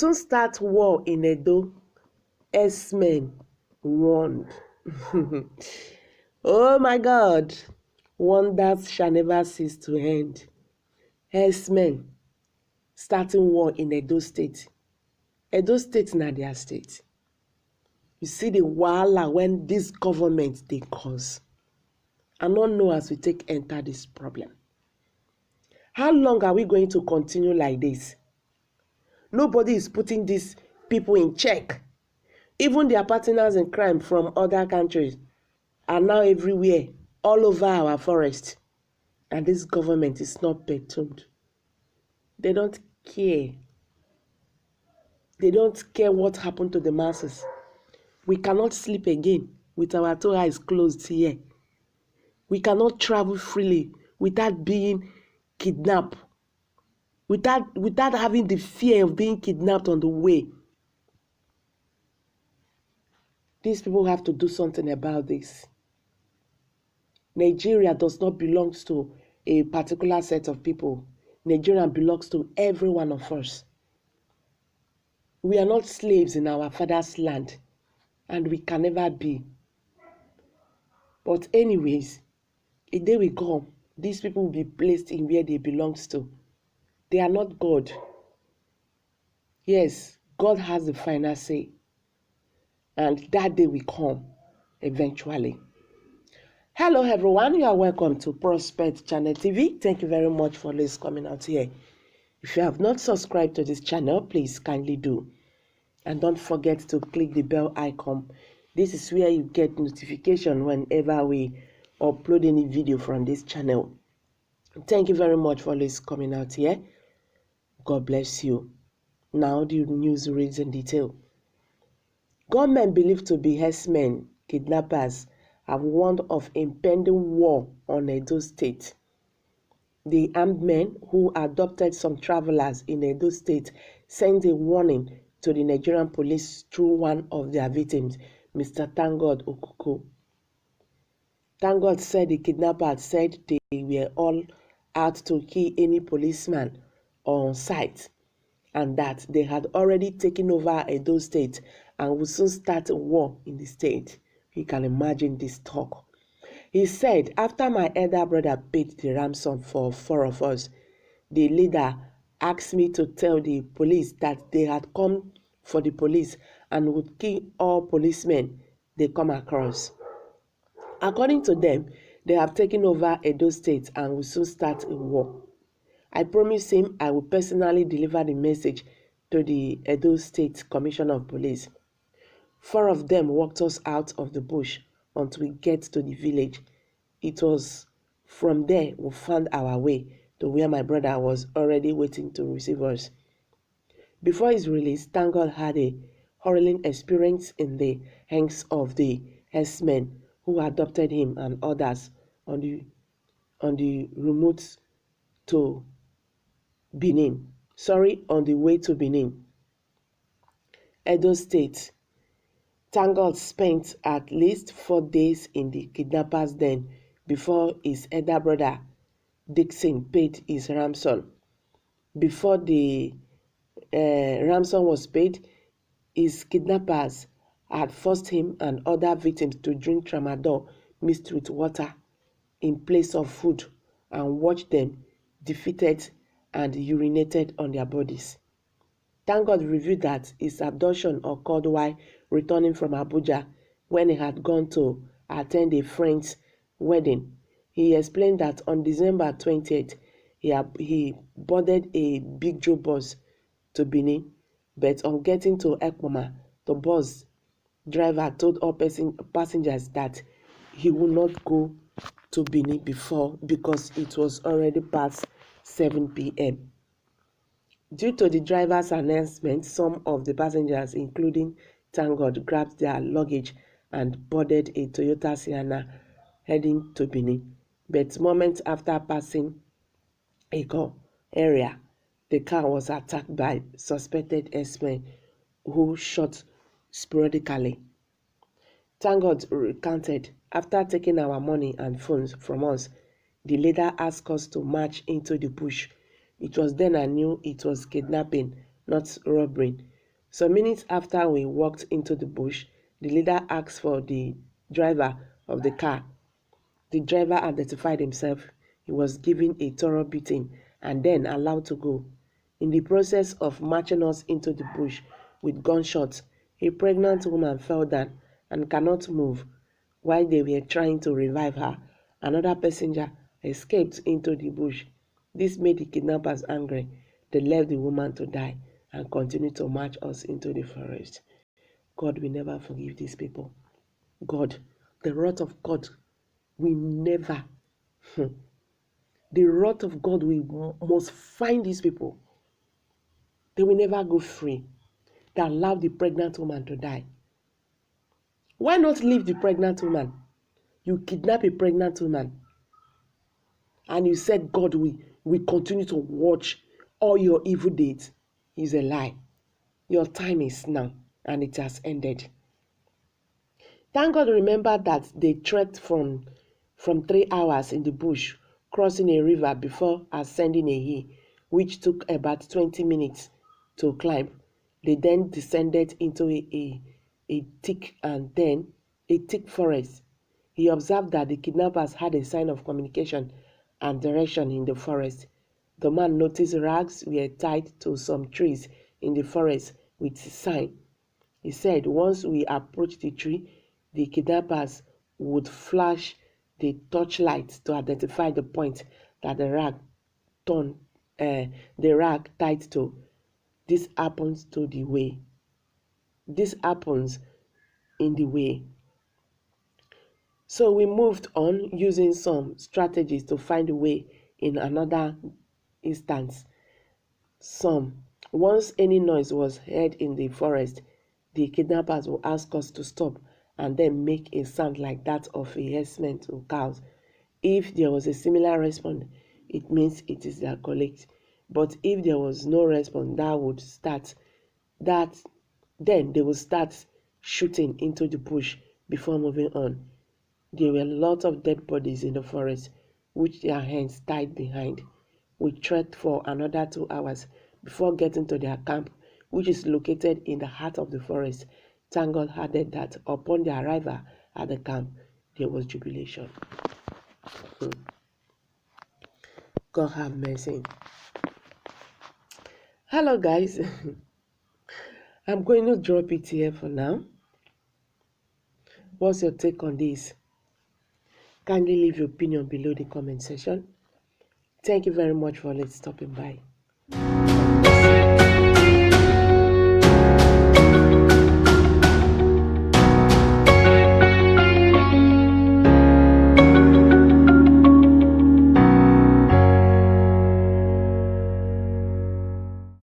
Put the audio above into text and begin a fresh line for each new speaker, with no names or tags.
soon start war in Edo, S-men warned. Oh my God, wonders shall never cease to end. S-men starting war in Edo State. Edo State na their state. You see the wahala when this government dey cause. I don't know as we take enter this problem. How long are we going to continue like this? Nobody is putting these people in check. Even their partners in crime from other countries are now everywhere, all over our forest. And this government is not perturbed. They don't care. They don't care what happened to the masses. We cannot sleep again with our two eyes closed here. We cannot travel freely without being kidnapped, without having the fear of being kidnapped on the way. These people have to do something about this. Nigeria does not belong to a particular set of people. Nigeria belongs to every one of us. We are not slaves in our father's land, and we can never be. But anyways, a day will come, these people will be placed in where they belong to. They are not God. Yes, God has the final say. And that day will come eventually. Hello everyone, you are welcome to Prospect Channel TV. Thank you very much for this coming out here. If you have not subscribed to this channel, please kindly do. And don't forget to click the bell icon. This is where you get notification whenever we upload any video from this channel. Thank you very much for this coming out here. God bless you. Now the news reads in detail. Gunmen believed to be herdsmen, kidnappers, have warned of impending war on Edo State. The armed men who abducted some travelers in Edo State sent a warning to the Nigerian police through one of their victims, Mr. Thangood Okuko. Thangood said the kidnappers said they were all out to kill any policeman on sight, and that they had already taken over Edo State and would soon start a war in the state. You can imagine this talk. He said, after my elder brother paid the ransom for 4 of us, the leader asked me to tell the police that they had come for the police and would kill all policemen they come across. According to them, they have taken over Edo State and will soon start a war. I promised him I will personally deliver the message to the Edo State Commissioner of Police. 4 of them walked us out of the bush until we get to the village. It was from there we found our way to where my brother was already waiting to receive us. Before his release, Thangood had a hurling experience in the hands of the herdsmen who adopted him and others on the remote to Benin. On the way to Benin. Edo State. Thangood spent at least 4 days in the kidnappers' den before his elder brother Dixon paid his ransom. Before the ransom was paid, his kidnappers had forced him and other victims to drink tramadol mixed with water in place of food and watched them defeated and urinated on their bodies. Thangood revealed that his abduction occurred while returning from Abuja when he had gone to attend a friend's wedding. He explained that on December 20th, he boarded a Big Joe bus to Benin, but on getting to Ekpoma, the bus driver told all passengers that he would not go to Benin because it was already past 7 p.m. Due to the driver's announcement, some of the passengers, including Thangood, grabbed their luggage and boarded a Toyota Sienna heading to Benin. But moments after passing Eko area, the car was attacked by suspected herdsmen who shot sporadically. Thangood recounted, after taking our money and phones from us, the leader asked us to march into the bush. It was then I knew it was kidnapping, not robbery. Some minutes after we walked into the bush, the leader asked for the driver of the car. The driver identified himself. He was given a thorough beating and then allowed to go. In the process of marching us into the bush with gunshots, a pregnant woman fell down and cannot move. While they were trying to revive her, another passenger escaped into the bush. This made the kidnappers angry. They left the woman to die and continued to march us into the forest. God will never forgive these people. God, the wrath of God will never, the wrath of God will must find these people. They will never go free. They allowed the pregnant woman to die. Why not leave the pregnant woman? You kidnap a pregnant woman and you said God will continue to watch all your evil deeds. Is a lie. Your time is now and it has ended. Thank God remember that they trekked from 3 hours in the bush, crossing a river before ascending a hill, which took about 20 minutes to climb. They then descended into a thick forest. He observed that the kidnappers had a sign of communication and direction in the forest. The man noticed rags were tied to some trees in the forest with a sign. He said once we approached the tree, the kidnappers would flash the torchlight to identify the point that the rag tied to. This happens to the way. This happens in the way. So we moved on using some strategies to find a way in another instance. Once any noise was heard in the forest, the kidnappers would ask us to stop and then make a sound like that of a herdsman to cows. If there was a similar response, it means it is their colleague. But if there was no response, then they would start shooting into the bush before moving on. There were lots of dead bodies in the forest, which their hands tied behind. We trekked for another 2 hours before getting to their camp, which is located in the heart of the forest. Thank God added that upon their arrival at the camp, there was jubilation. God have mercy. Hello guys. I'm going to drop it here for now. What's your take on this? Kindly leave your opinion below the comment section. Thank you very much for stopping by.